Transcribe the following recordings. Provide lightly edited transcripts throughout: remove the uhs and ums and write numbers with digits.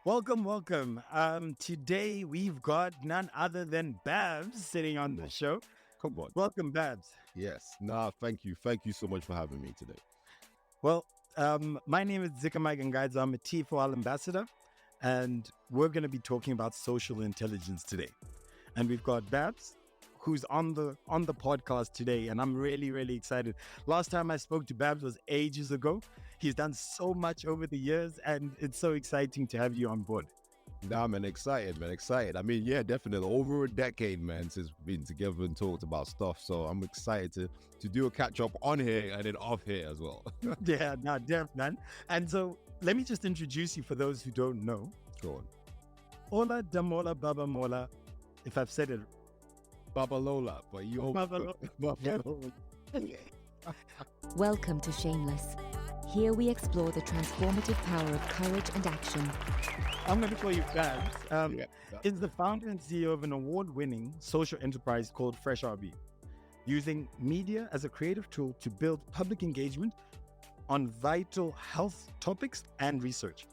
Welcome, welcome. Today we've got none other than Babz sitting on the show. Come on. Welcome, Babz. Yes. Nah, thank you. Thank you so much for having me today. Well, my name is Dzikamai Gangaidzo. I'm a T4L Ambassador, and we're going to be talking about social intelligence today. And we've got Babz, who's on the podcast today, and I'm really, really excited. Last time I spoke to Babz was ages ago. He's done so much over the years, and it's so exciting to have you on board. Nah, man, excited. I mean, yeah, definitely. Over a decade, man, since we've been together and talked about stuff. So I'm excited to do a catch-up on here and then off here as well. Yeah, no, definitely, man. And so let me just introduce you for those who don't know. Go on. Oladamola Babalola, if I've said it. Babalola, but you Babalola. Welcome to Shameless. Here we explore the transformative power of courage and action. I'm going to call you Babz. Is the founder and CEO of an award-winning social enterprise called FreshRB, using media as a creative tool to build public engagement on vital health topics and research.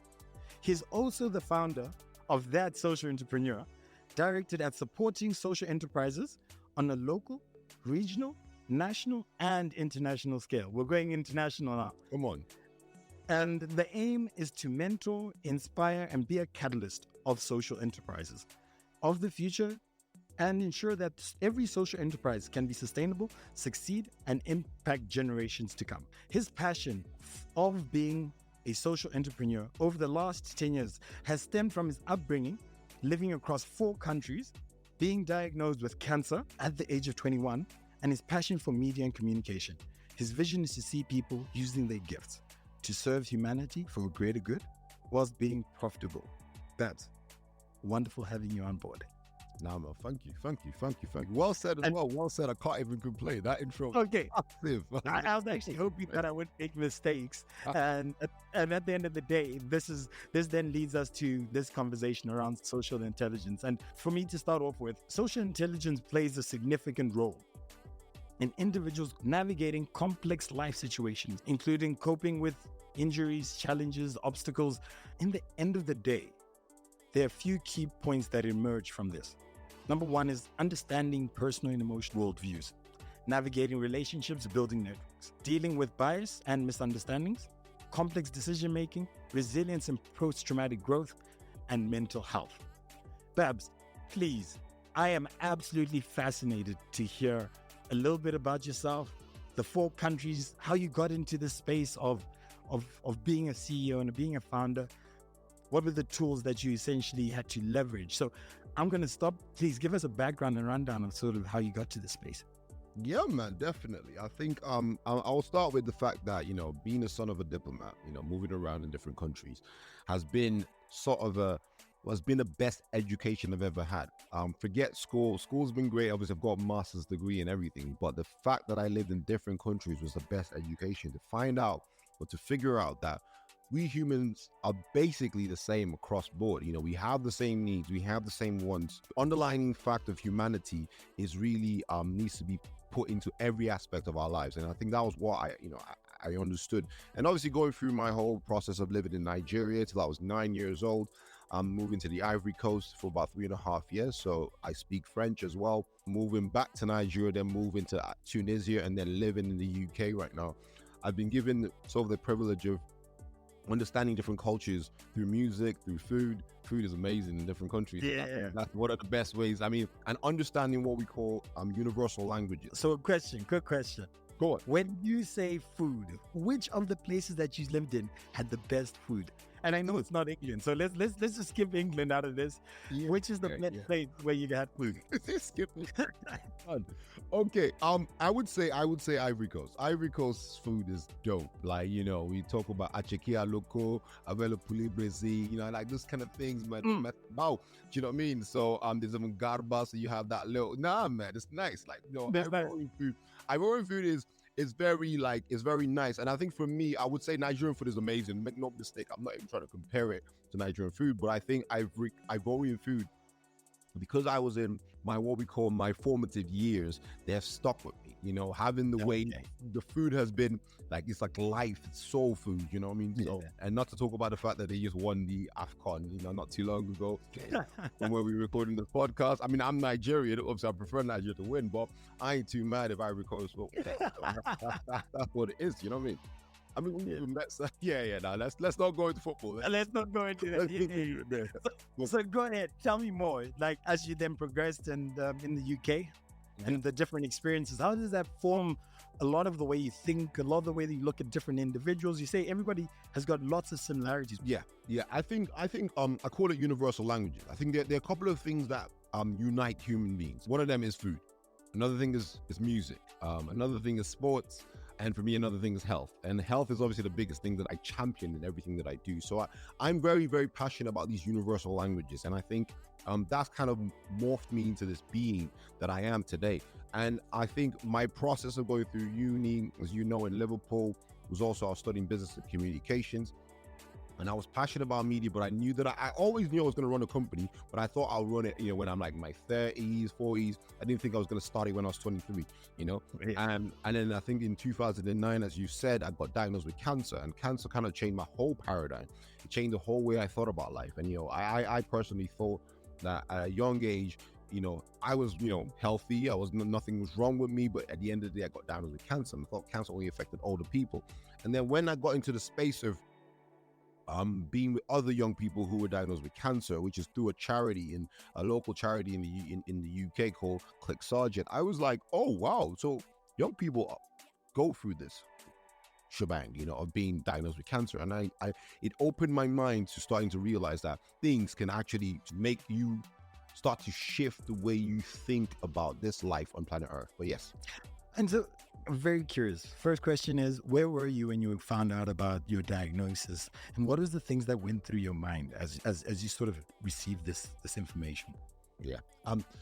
He's also the founder of That Social Entrepreneur, directed at supporting social enterprises on a local, regional, national, and international scale. We're going international now. Come on. And the aim is to mentor, inspire, and be a catalyst of social enterprises of the future and ensure that every social enterprise can be sustainable, succeed, and impact generations to come. His passion of being a social entrepreneur over the last 10 years has stemmed from his upbringing, living across 4 countries, being diagnosed with cancer at the age of 21, and his passion for media and communication. His vision is to see people using their gifts to serve humanity for a greater good whilst being profitable. Babz, wonderful having you on board. Nah, man, thank you. Well said as well. Well said. I can't even complain. That intro. Okay. I was actually hoping that I wouldn't make mistakes. And at the end of the day, this then leads us to this conversation around social intelligence. And for me to start off with, social intelligence plays a significant role in individuals navigating complex life situations, including coping with injuries, challenges, obstacles. In the end of the day, there are a few key points that emerge from this. Number 1 is understanding personal and emotional worldviews, navigating relationships, building networks, dealing with bias and misunderstandings, complex decision-making, resilience and post-traumatic growth, and mental health. Babz, please, I am absolutely fascinated to hear a little bit about yourself, the 4 countries, how you got into the space of being a CEO and being a founder. What were the tools that you essentially had to leverage? So I'm going to stop. Please give us a background and rundown of sort of how you got to this space. Yeah, man, definitely. I think I'll start with the fact that, being a son of a diplomat, moving around in different countries has been has been the best education I've ever had. Forget school. School's been great. Obviously, I've got a master's degree and everything. But the fact that I lived in different countries was the best education, to find out or to figure out that we humans are basically the same across board. We have the same needs. We have the same wants. The underlying fact of humanity is really needs to be put into every aspect of our lives. And I think that was what I understood. And obviously going through my whole process of living in Nigeria till I was 9 years old, moving to the Ivory Coast for about 3.5 years. So I speak French as well. Moving back to Nigeria, then moving to Tunisia, and then living in the UK right now. I've been given sort of the privilege of understanding different cultures through music, through food. Food is amazing in different countries. Yeah. That's one of the best ways. I mean, and understanding what we call universal languages. So quick question. Go on. When you say food, which of the places that you lived in had the best food? And I know it's not England, so let's just skip England out of this. Yeah, which is the best place where you got food? Skip it. Okay. I would say Ivory Coast. Ivory Coast food is dope. Like, we talk about achekia loco, avelo poulet braisé, like those kind of things, man. Wow. Do you know what I mean? So there's even garba, so you have that little. Nah, man, it's nice. Like, Ivorian food. Ivorian food is very nice. And I think for me, I would say Nigerian food is amazing. Make no mistake, I'm not even trying to compare it to Nigerian food, but I think Ivorian food, because I was in what we call my formative years, they have stuck with me. You know, having the way the food has been like, it's like life, it's soul food, you know what I mean? So, and not to talk about the fact that they just won the AFCON, you know, not too long ago from where we were recording the podcast. I mean, I'm Nigerian, obviously I prefer Nigeria to win, but I ain't too mad if Ivory Coast will. That's what it is, you know what I mean? I mean, let's not go into football. Let's not go into that. So go ahead, tell me more. Like, as you then progressed and in the UK and the different experiences, how does that form a lot of the way you think, a lot of the way that you look at different individuals? You say everybody has got lots of similarities. Yeah. I think I call it universal languages. I think there are a couple of things that unite human beings. One of them is food. Another thing is music. Another thing is sports. And for me, another thing is health. And health is obviously the biggest thing that I champion in everything that I do. So I'm very, very passionate about these universal languages. And I think that's kind of morphed me into this being that I am today. And I think my process of going through uni, as you know, in Liverpool, was also I was studying business and communications. And I was passionate about media, but I knew that I always knew I was going to run a company, but I thought I'll run it, you know, when I'm like my 30s, 40s. I didn't think I was going to start it when I was 23, you know? And then I think in 2009, as you said, I got diagnosed with cancer, and cancer kind of changed my whole paradigm. It changed the whole way I thought about life. And, you know, I personally thought that at a young age, you know, I was, you know, healthy. Nothing was wrong with me, but at the end of the day, I got diagnosed with cancer, and I thought cancer only affected older people. And then when I got into the space of being with other young people who were diagnosed with cancer, which is through a local charity in the UK called Click Sergeant, I was like, oh wow, so young people go through this shebang, you know, of being diagnosed with cancer. And it opened my mind to starting to realize that things can actually make you start to shift the way you think about this life on planet Earth. But yes. And so I'm very curious. First question is, where were you when you found out about your diagnosis? And what was the things that went through your mind as you sort of received this information? Yeah.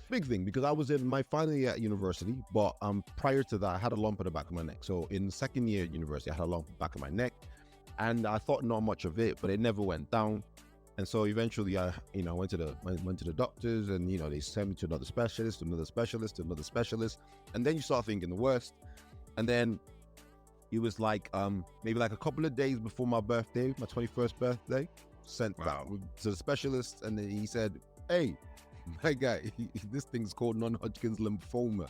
Big thing, because I was in my final year at university, but prior to that, I had a lump at the back of my neck. So in the second year at university, I had a lump at the back of my neck, and I thought not much of it, but it never went down. And so eventually I went to the doctors, and, you know, they sent me to another specialist, and then you start thinking the worst. And then it was like maybe like a couple of days before my birthday, my 21st birthday, sent back to the specialist, and then he said, hey, my guy, this thing's called non-Hodgkin's lymphoma.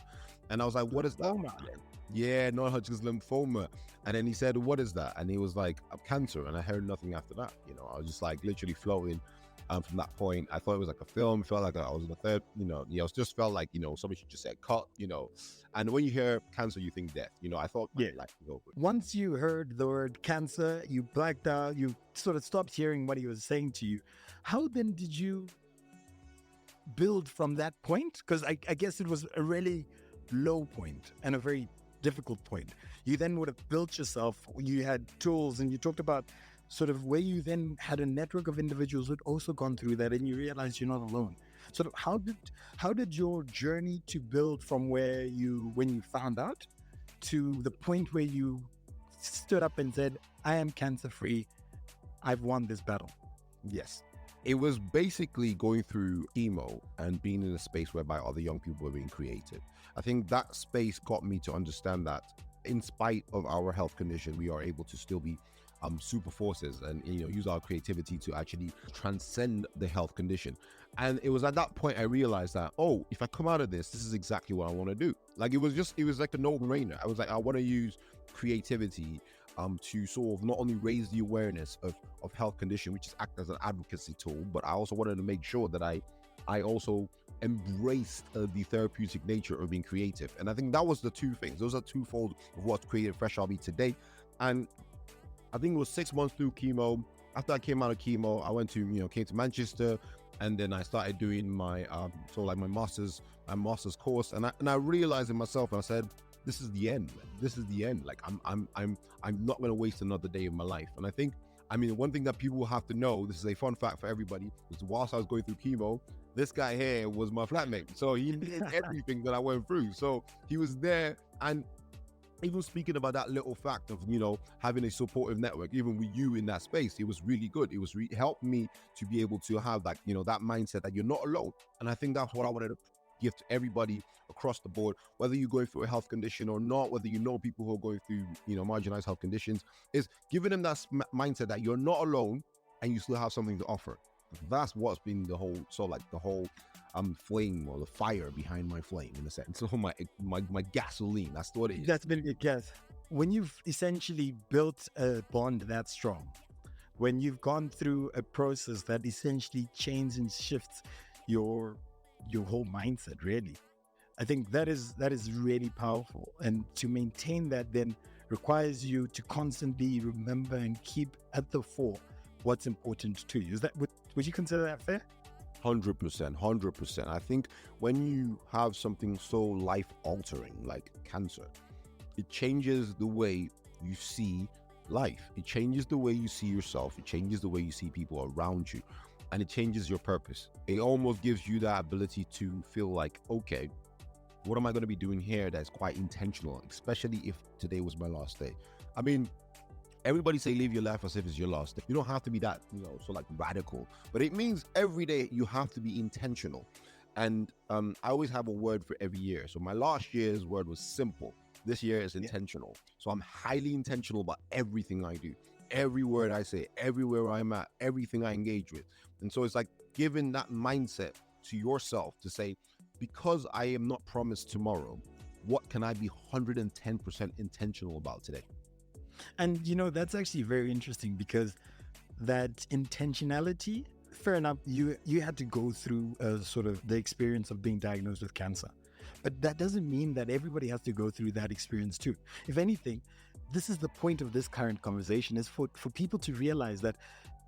And I was like, what is that? Yeah, non-Hodgkin's lymphoma. And then he said, what is that? And he was like, cancer. And I heard nothing after that. You know, I was just like literally floating from that point. I thought it was like a film. Felt like I was in a third, just felt like, you know, somebody should just say cut, you know. And when you hear cancer, you think death. You know, I thought my life would go. Once you heard the word cancer, you blacked out, you sort of stopped hearing what he was saying to you. How then did you build from that point? Because I guess it was a really low point and a very difficult point. You then would have built yourself, you had tools, and you talked about sort of where you then had a network of individuals who'd also gone through that, and you realized you're not alone. Sort of how did your journey to build from when you found out to the point where you stood up and said, I am cancer free, I've won this battle? Yes. It was basically going through chemo and being in a space whereby other young people were being creative. I think that space got me to understand that in spite of our health condition, we are able to still be super forces and, you know, use our creativity to actually transcend the health condition. And it was at that point I realized that, oh, if I come out of this is exactly what I want to do. Like it was like a no-brainer. I was like, I want to use creativity to sort of not only raise the awareness of health condition, which is act as an advocacy tool, but I also wanted to make sure that I also embraced the therapeutic nature of being creative. And I think that was the two things. Those are twofold of what created FreshRB today. And I think it was 6 months through chemo. After I came out of chemo, I went to, came to Manchester, and then I started doing my my master's course. And I realized in myself, and I said, this is the end, man. This is the end. Like I'm not going to waste another day of my life. And I think, one thing that people have to know, this is a fun fact for everybody, is whilst I was going through chemo, this guy here was my flatmate. So he did everything that I went through. So he was there. And even speaking about that little fact of, having a supportive network, even with you in that space, it was really good. It was helped me to be able to have that, that mindset that you're not alone. And I think that's what I wanted to give to everybody across the board, whether you're going through a health condition or not, whether you know people who are going through, marginalized health conditions, is giving them that mindset that you're not alone and you still have something to offer. That's what's been the whole flame or the fire behind my flame, in a sense. So my gasoline, that's what it is. That's been good guess. When you've essentially built a bond that strong, when you've gone through a process that essentially changes and shifts your whole mindset, really, I think that is really powerful. And to maintain that then requires you to constantly remember and keep at the fore what's important to you. Is that would you consider that fair? 100%. I think when you have something so life-altering like cancer, it changes the way you see life. It changes the way you see yourself. It changes the way you see people around you. And it changes your purpose. It almost gives you that ability to feel like, okay, what am I going to be doing here that's quite intentional, especially if today was my last day? I mean, everybody say live your life as if it's your last day. You don't have to be that, radical. But it means every day you have to be intentional. And I always have a word for every year. So my last year's word was simple. This year is intentional. So I'm highly intentional about everything I do. Every word I say, everywhere I'm at, everything I engage with. And so it's like giving that mindset to yourself to say, because I am not promised tomorrow, what can I be 110% intentional about today? And that's actually very interesting, because that intentionality, fair enough, you had to go through sort of the experience of being diagnosed with cancer. But that doesn't mean that everybody has to go through that experience too. If anything, this is the point of this current conversation, is for people to realize that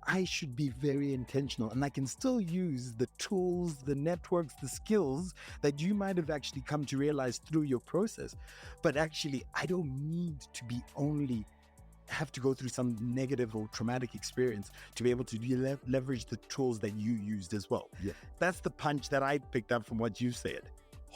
I should be very intentional, and I can still use the tools, the networks, the skills that you might have actually come to realize through your process. But actually, I don't need to be only have to go through some negative or traumatic experience to be able to leverage the tools that you used as well. Yeah. That's the punch that I picked up from what you said.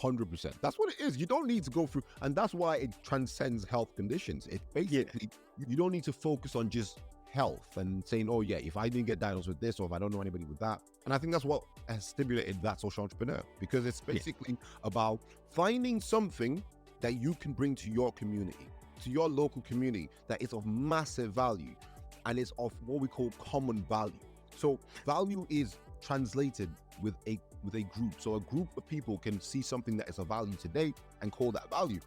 100%. That's what it is. You don't need to go through, and that's why it transcends health conditions. It basically, you don't need to focus on just health and saying, oh yeah, if I didn't get diagnosed with this, or if I don't know anybody with that. And I think that's what has stimulated that social entrepreneur, because it's basically about finding something that you can bring to your community, to your local community, that is of massive value and is of what we call common value. So value is translated with a group. So a group of people can see something that is of value today and call that value.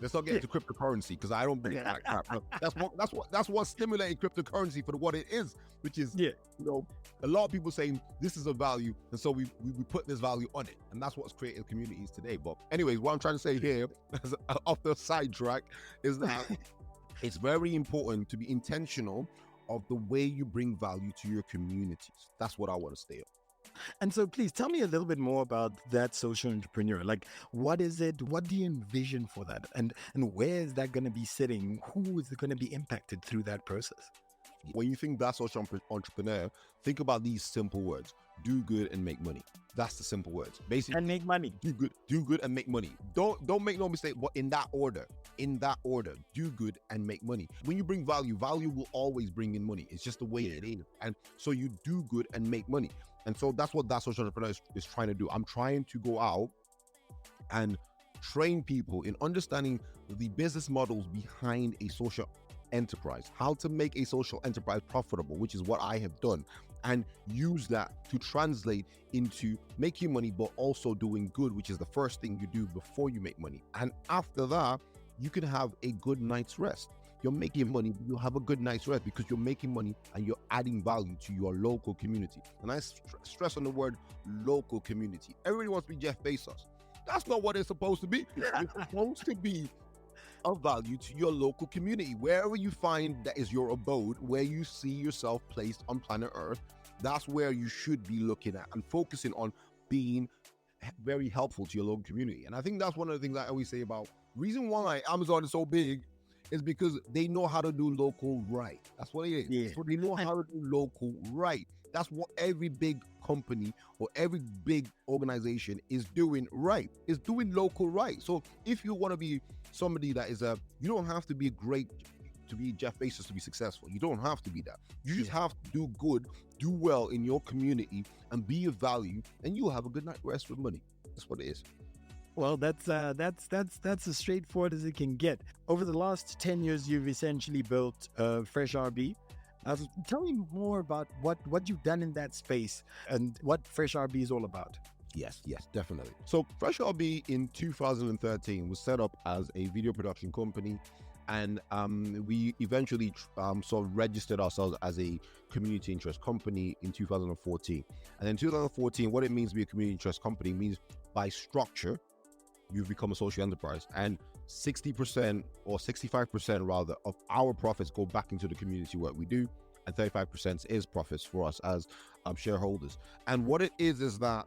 Let's not get into cryptocurrency, because I don't believe that crap. That's what stimulated cryptocurrency for what it is, which is a lot of people saying this is a value, and so we put this value on it, and that's what's created communities today. But anyways, what I'm trying to say here, off the sidetrack, is that it's very important to be intentional of the way you bring value to your communities. That's what I want to stay on. And so please tell me a little bit more about that social entrepreneur. Like, what is it? What do you envision for that? And where is that going to be sitting? Who is going to be impacted through that process? When you think that social entrepreneur, think about these simple words: do good and make money. That's the simple words. Basically, and make money. Do good and make money. Don't make no mistake, but in that order, do good and make money. When you bring value will always bring in money. It's just the way it is. And so you do good and make money. And so that's what that social entrepreneur is trying to do. I'm trying to go out and train people in understanding the business models behind a social enterprise, how to make a social enterprise profitable, which is what I have done, and use that to translate into making money, but also doing good, which is the first thing you do before you make money. And after that, you can have a good night's rest. You're making money, you'll have a good night's rest because you're making money and you're adding value to your local community. And I stress on the word local community. Everybody wants to be Jeff Bezos. That's not what it's supposed to be. It's supposed to be of value to your local community. Wherever you find that is your abode, where you see yourself placed on planet Earth, that's where you should be looking at and focusing on being very helpful to your local community. And I think that's one of the things I always say about reason why Amazon is so big is because they know how to do local right. That's what it is. Yeah. So they know how to do local right. That's what every big company or every big organization is doing right. It's doing local right. So if you want to be somebody that is you don't have to be great to be Jeff Bezos to be successful. You don't have to be that. You just have to do good, do well in your community and be of value, and you'll have a good night rest with money. That's what it is. Well, that's as straightforward as it can get. Over the last 10 years, you've essentially built FreshRB. Tell me more about what you've done in that space and what FreshRB is all about. Yes, definitely. So FreshRB in 2013 was set up as a video production company, and we eventually sort of registered ourselves as a community interest company in 2014. And in 2014, what it means to be a community interest company means by structure, you've become a social enterprise, and 60% or 65% rather of our profits go back into the community work we do, and 35% is profits for us as shareholders. And what it is that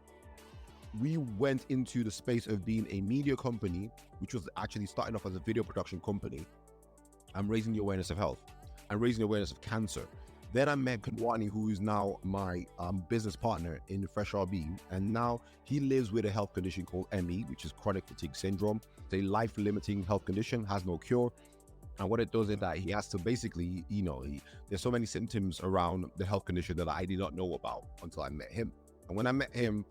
we went into the space of being a media company, which was actually starting off as a video production company, and raising the awareness of health and raising the awareness of cancer. Then I met Kadwani, who is now my business partner in FreshRB, and now he lives with a health condition called ME, which is chronic fatigue syndrome. It's a life-limiting health condition, has no cure. And what it does is that he has to basically, there's so many symptoms around the health condition that I did not know about until I met him. And when I met him,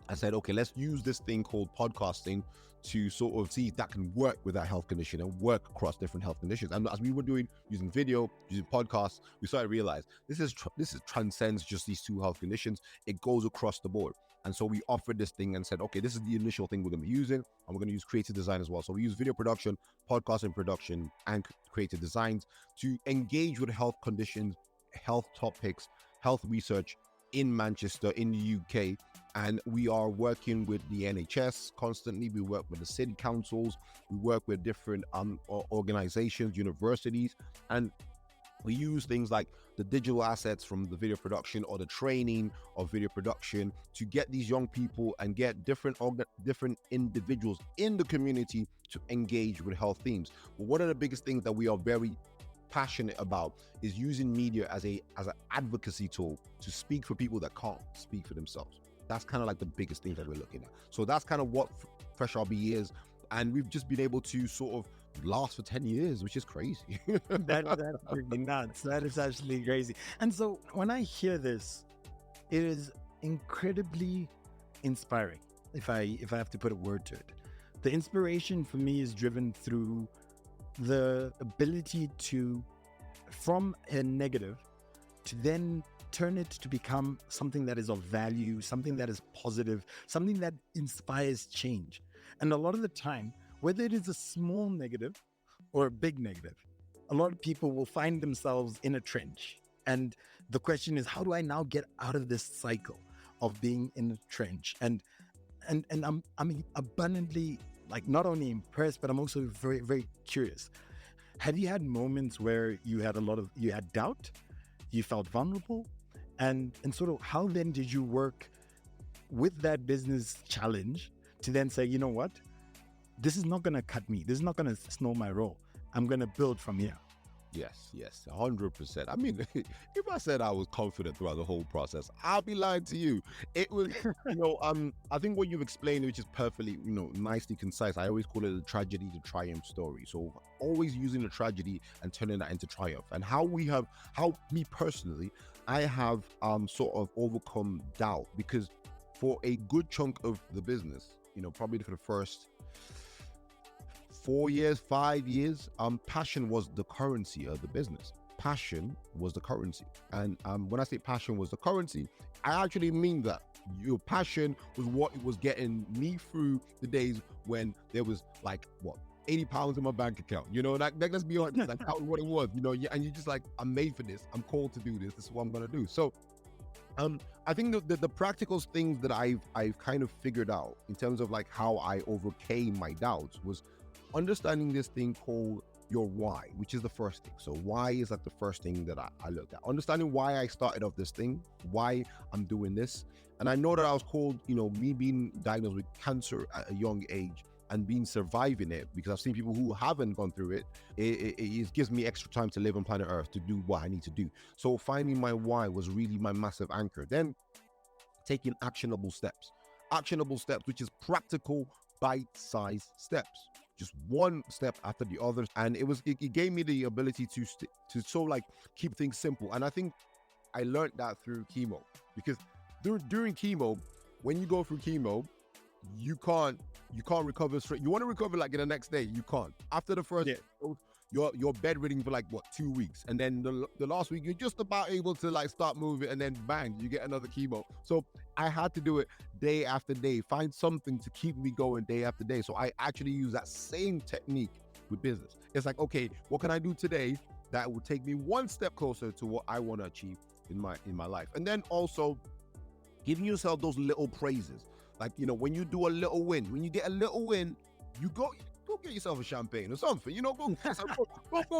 I said, okay, let's use this thing called podcasting to sort of see if that can work with that health condition and work across different health conditions. And as we were using video, using podcasts, we started to realize this is transcends just these two health conditions. It goes across the board. And so we offered this thing and said, okay, this is the initial thing we're going to be using, and we're going to use creative design as well. So we use video production, podcasting production, and creative designs to engage with health conditions, health topics, health research in Manchester, in the UK. And we are working with the NHS constantly. We work with the city councils. We work with different organizations, universities, and we use things like the digital assets from the video production or the training of video production to get these young people and get different individuals in the community to engage with health themes. But one of the biggest things that we are very passionate about is using media as an advocacy tool to speak for people that can't speak for themselves. That's kind of like the biggest thing that we're looking at. So that's kind of what FreshRB is. And we've just been able to sort of last for 10 years, which is crazy. That's pretty nuts. That is actually crazy. And so when I hear this, it is incredibly inspiring, if I have to put a word to it. The inspiration for me is driven through the ability to, from a negative, to then turn it to become something that is of value, something that is positive, something that inspires change. And a lot of the time, whether it is a small negative or a big negative, a lot of people will find themselves in a trench. And the question is, how do I now get out of this cycle of being in a trench? And I'm abundantly, like, not only impressed, but I'm also very, very curious. Have you had moments where you had doubt, you felt vulnerable, and sort of how then did you work with that business challenge to then say, you know what, this is not going to cut me. This is not going to snowball my role. I'm going to build from here. Yes, 100%. I mean, if I said I was confident throughout the whole process, I'll be lying to you. It was, I think what you've explained, which is perfectly, nicely concise. I always call it a tragedy to triumph story. So always using the tragedy and turning that into triumph. And how me personally, I have sort of overcome doubt, because for a good chunk of the business, probably for the first 4 years, 5 years, passion was the currency of the business. Passion was the currency. And when I say passion was the currency, I actually mean that. Your passion was what was getting me through the days when there was 80 pounds in my bank account. Let's be honest, that's what it was, and you're just like, I'm made for this. I'm called to do this. This is what I'm going to do. So I think the practical things that I've kind of figured out in terms of how I overcame my doubts was understanding this thing called your why, which is the first thing. So why is that the first thing that I looked at? Understanding why I started off this thing, why I'm doing this. And I know that I was called, me being diagnosed with cancer at a young age and surviving it, because I've seen people who haven't gone through it. It gives me extra time to live on planet Earth to do what I need to do. So finding my why was really my massive anchor. Then taking actionable steps, which is practical, bite-sized steps. Just one step after the other. And it gave me the ability to sort of keep things simple. And I think I learned that through chemo, because during chemo, when you go through chemo, you can't recover straight. You want to recover like in the next day, you can't. After the first, you're bedridden for like what, 2 weeks, and then the last week you're just about able to like start moving, and then bang, you get another chemo. So I had to do it day after day, find something to keep me going day after day. So I actually use that same technique with business. It's like, okay, what can I do today that will take me one step closer to what I want to achieve in my life? And then also giving yourself those little praises. Like, you know, when you do a little win, when you get a little win, you go get yourself a champagne or something, you know, go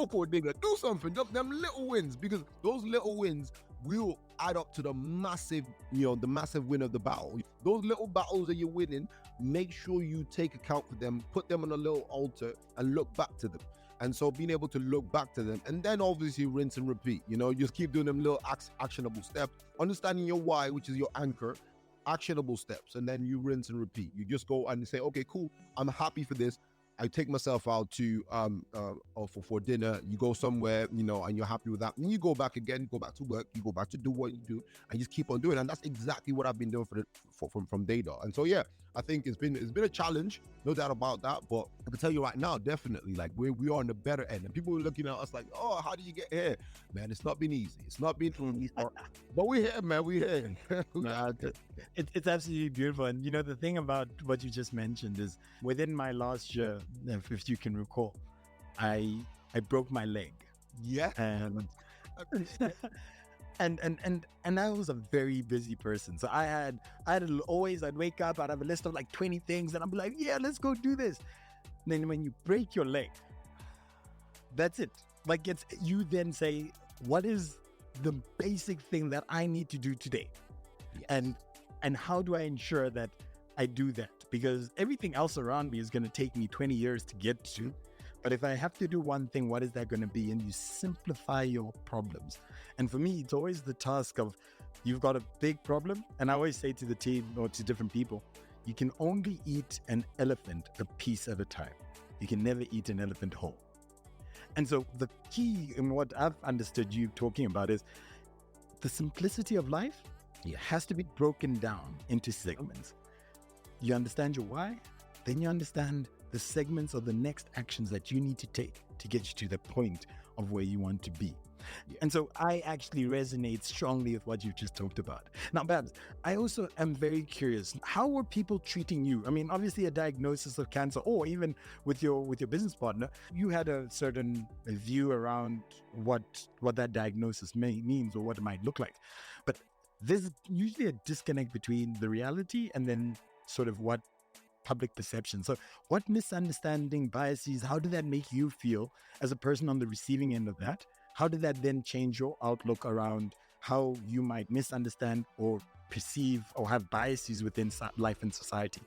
for a dinner, do something, them little wins, because those little wins will add up to the massive win of the battle. Those little battles that you're winning, make sure you take account for them, put them on a little altar and look back to them. And so being able to look back to them, and then obviously rinse and repeat, you know, just keep doing them little actionable steps, understanding your why, which is your anchor, actionable steps, and then you rinse and repeat. You just go and say, okay, cool, I'm happy for this. I take myself out to for dinner. You go somewhere, you know, and you're happy with that. And then you go back again, go back to work, you go back to do what you do, and just keep on doing it. And that's exactly what I've been doing from day dot. And so yeah, I think it's been a challenge, no doubt about that. But I can tell you right now, definitely, like we are on the better end. And people are looking at us like, oh, how do you get here? Man, it's not been easy. It's not been easy. But we're here, man. We're here. It's absolutely beautiful. And you know, the thing about what you just mentioned is within my last year, if you can recall, I broke my leg. Yeah. And I was a very busy person. So I'd wake up, I'd have a list of like 20 things, and I'd be like, yeah, let's go do this. And then when you break your leg, that's it. Like you then say, what is the basic thing that I need to do today? Yes. And how do I ensure that I do that? Because everything else around me is going to take me 20 years to get to. But if I have to do one thing, what is that going to be? And you simplify your problems. And for me, it's always the task of, you've got a big problem. And I always say to the team or to different people, you can only eat an elephant a piece at a time. You can never eat an elephant whole. And so the key in what I've understood you talking about is the simplicity of life has to be broken down into segments. You understand your why, then you understand the segments of the next actions that you need to take to get you to the point of where you want to be. Yeah. And so I actually resonate strongly with what you've just talked about. Now, Babz, I also am very curious. How were people treating you? I mean, obviously a diagnosis of cancer, or even with your business partner, you had a certain view around what that diagnosis means or what it might look like. But there's usually a disconnect between the reality and then sort of what public perception. So what misunderstanding, biases, how did that make you feel as a person on the receiving end of that? How did that then change your outlook around how you might misunderstand or perceive or have biases within life and society?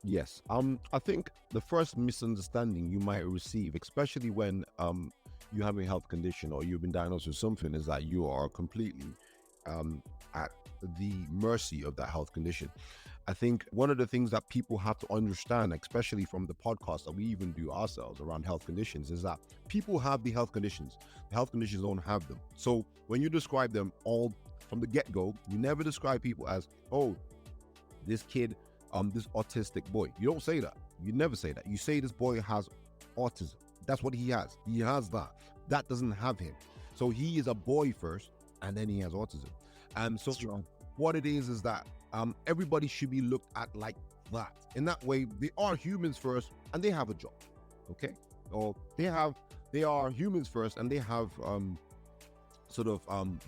Yes. I think the first misunderstanding you might receive, especially when you have a health condition or you've been diagnosed with something, is that you are completely at the mercy of that health condition. I think one of the things that people have to understand, especially from the podcast that we even do ourselves around health conditions, is that people have the health conditions. The health conditions don't have them. So when you describe them all from the get-go, you never describe people as, oh, this kid, this autistic boy. You don't say that. You never say that. You say this boy has autism. That's what he has. He has that. That doesn't have him. So he is a boy first, and then he has autism. So strong. What it is that everybody should be looked at like that. In that way, they are humans first and they have a job, okay? Or they are humans first and they have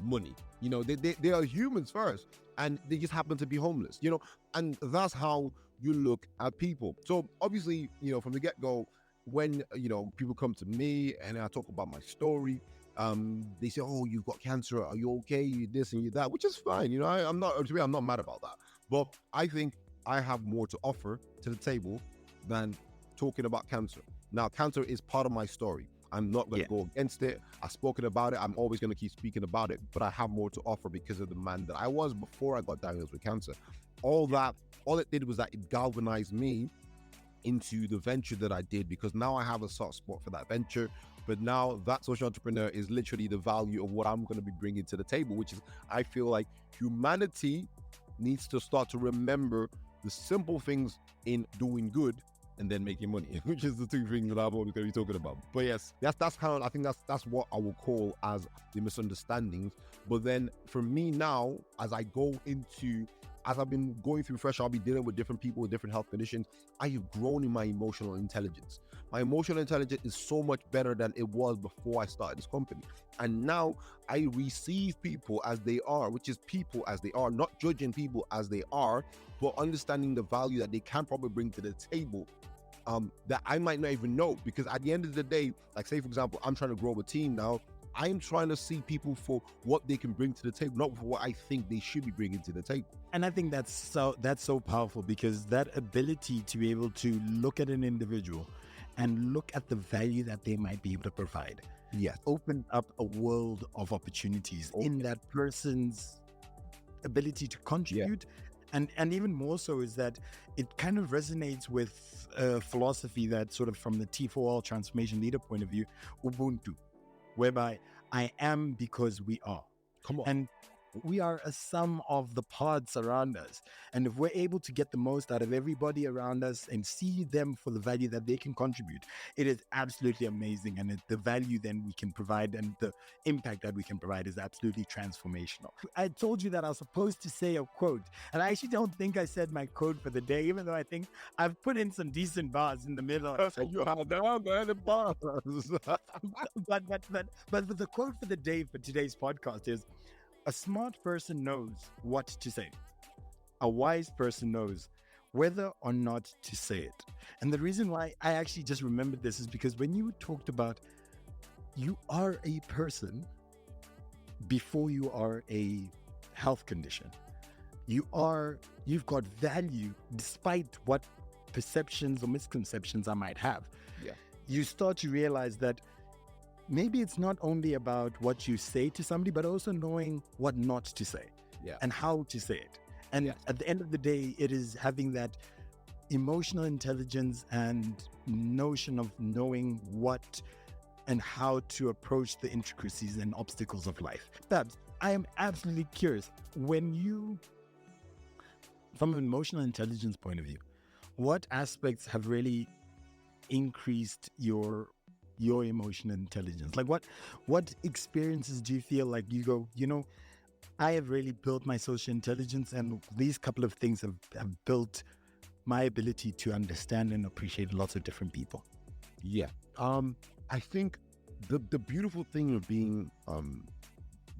money. You know, they are humans first and they just happen to be homeless, you know? And that's how you look at people. So obviously, you know, from the get-go, when, you know, people come to me and I talk about my story, they say, oh, you've got cancer, are you okay? You this and you that, which is fine. You know, I'm not mad about that. But I think I have more to offer to the table than talking about cancer. Now, cancer is part of my story. I'm not going to go against it. I've spoken about it. I'm always going to keep speaking about it, but I have more to offer because of the man that I was before I got diagnosed with cancer. All it did was that it galvanized me into the venture that I did, because now I have a soft spot for that venture. But now that social entrepreneur is literally the value of what I'm going to be bringing to the table, which is, I feel like humanity needs to start to remember the simple things in doing good and then making money, which is the two things that I'm always going to be talking about. But yes, that's kind of, I think that's what I will call as the misunderstandings. But then for me now, as I've been going through FreshRB, dealing with different people with different health conditions, I have grown in my emotional intelligence. My emotional intelligence is so much better than it was before I started this company. And now I receive people as they are, which is people as they are, not judging people as they are, but understanding the value that they can probably bring to the table that I might not even know. Because at the end of the day, like say, for example, I'm trying to grow a team now. I'm trying to see people for what they can bring to the table, not for what I think they should be bringing to the table. And I think that's so powerful, because that ability to be able to look at an individual and look at the value that they might be able to provide. Yes. Open up a world of opportunities in that person's ability to contribute. Yeah. And even more so is that it kind of resonates with a philosophy that sort of from the T4L transformation leader point of view, Ubuntu, whereby I am because we are. Come on. And we are a sum of the parts around us. And if we're able to get the most out of everybody around us and see them for the value that they can contribute, it is absolutely amazing. And the value then we can provide and the impact that we can provide is absolutely transformational. I told you that I was supposed to say a quote, and I actually don't think I said my quote for the day, even though I think I've put in some decent bars in the middle. You have the bars. But the quote for the day for today's podcast is, a smart person knows what to say. A wise person knows whether or not to say it. And the reason why I actually just remembered this is because when you talked about you are a person before you are a health condition. You've got value despite what perceptions or misconceptions I might have. Yeah. You start to realize that maybe it's not only about what you say to somebody, but also knowing what not to say and how to say it. And at the end of the day, it is having that emotional intelligence and notion of knowing what and how to approach the intricacies and obstacles of life. Babz, I am absolutely curious, when you, from an emotional intelligence point of view, what aspects have really increased your emotional intelligence? Like what experiences do you feel like you go, I have really built my social intelligence, and these couple of things have built my ability to understand and appreciate lots of different people? Yeah. I think the beautiful thing of being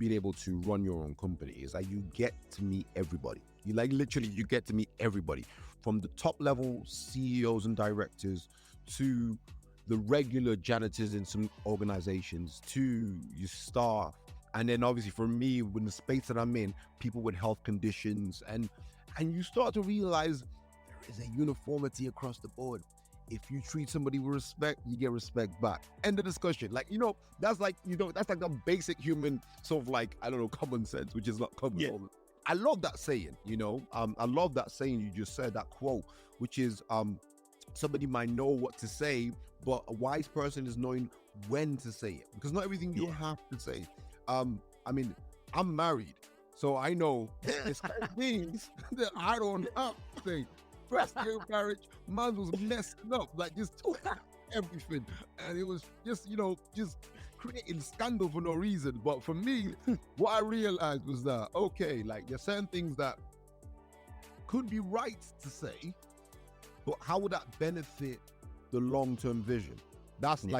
able to run your own company is that you get to meet everybody. You get to meet everybody, from the top level CEOs and directors to the regular janitors in some organizations, to your staff. And then obviously for me, in the space that I'm in, people with health conditions, and you start to realize there is a uniformity across the board. If you treat somebody with respect, you get respect back. End of discussion. That's like a basic human sort of common sense, which is not common. Yeah. I love that saying, I love that saying you just said, that quote, which is, somebody might know what to say, but a wise person is knowing when to say it, because not everything you have to say. I'm married, so I know it's things that I don't have to say. First year marriage, mine was messing up, just everything, and it was just creating scandal for no reason. But for me, what I realized was that there's certain things that could be right to say, but how would that benefit the long-term vision? That's and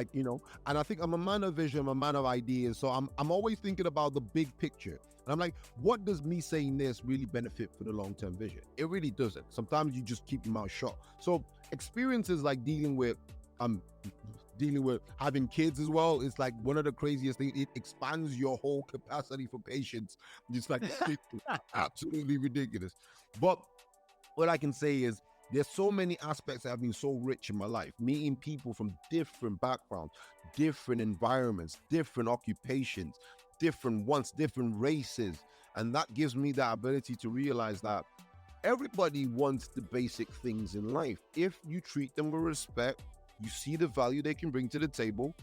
I think I'm a man of vision, I'm a man of ideas. So I'm always thinking about the big picture. And I'm like, what does me saying this really benefit for the long-term vision? It really doesn't. Sometimes you just keep your mouth shut. So experiences like dealing with having kids as well, it's like one of the craziest things. It expands your whole capacity for patience. It's absolutely ridiculous. But what I can say is, there's so many aspects that have been so rich in my life, meeting people from different backgrounds, different environments, different occupations, different wants, different races. And that gives me that ability to realize that everybody wants the basic things in life. If you treat them with respect, you see the value they can bring to the table,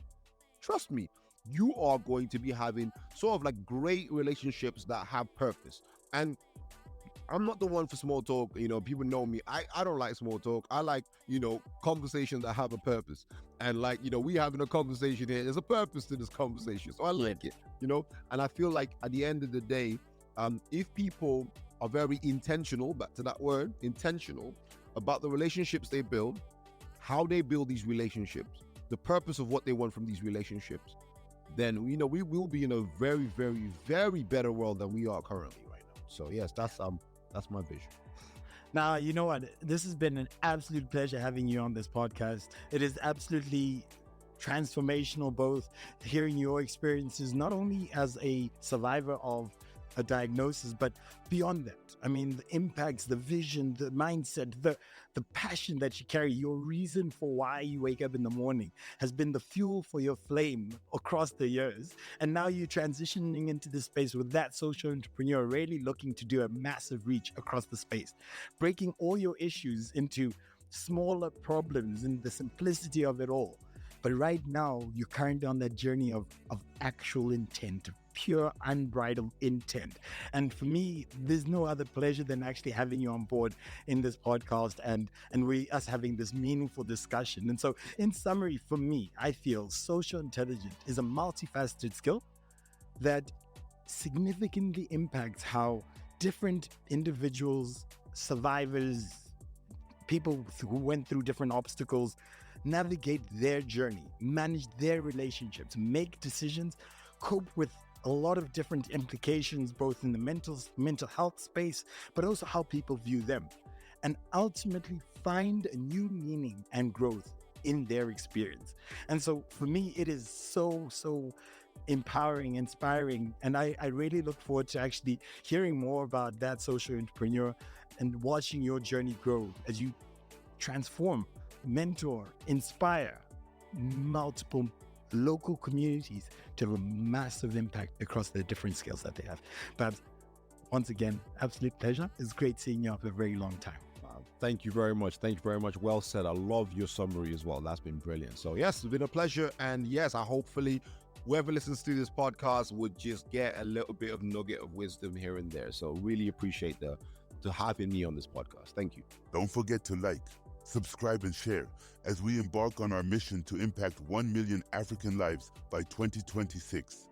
trust me, you are going to be having sort of great relationships that have purpose. And I'm not the one for small talk. You know, people know me. I don't like small talk. I like, you know, conversations that have a purpose. And like, you know, we having a conversation here. There's a purpose to this conversation. So I like it, you know. And I feel like at the end of the day, if people are very intentional, back to that word, intentional, about the relationships they build, how they build these relationships, the purpose of what they want from these relationships, then, you know, we will be in a very, very, very better world than we are currently right now. So yes, that's my vision. Now, you know what? This has been an absolute pleasure having you on this podcast. It is absolutely transformational, both hearing your experiences, not only as a survivor of a diagnosis, but beyond that. I mean, the impacts, the vision, the mindset, the passion that you carry, your reason for why you wake up in the morning has been the fuel for your flame across the years. And now you're transitioning into this space with that social entrepreneur really looking to do a massive reach across the space, breaking all your issues into smaller problems and the simplicity of it all. But right now, you're currently on that journey of actual intent, pure, unbridled intent. And for me, there's no other pleasure than actually having you on board in this podcast and us having this meaningful discussion. And so, in summary, for me, I feel social intelligence is a multifaceted skill that significantly impacts how different individuals, survivors, people who went through different obstacles, navigate their journey, manage their relationships, make decisions, cope with a lot of different implications, both in the mental health space, but also how people view them, and ultimately find a new meaning and growth in their experience. And so for me, it is so empowering, inspiring, and I really look forward to actually hearing more about that social entrepreneur and watching your journey grow as you transform, mentor, inspire multiple local communities to have a massive impact across the different skills that they have. Babz, once again, absolute pleasure. It's great seeing you after a very long time. Thank you very much. Thank you very much. Well said. I love your summary as well. That's been brilliant. So yes, it's been a pleasure. And yes, I hopefully whoever listens to this podcast would just get a little bit of nugget of wisdom here and there. So really appreciate to having me on this podcast. Thank you. Don't forget to like, subscribe, and share as we embark on our mission to impact 1 million African lives by 2026.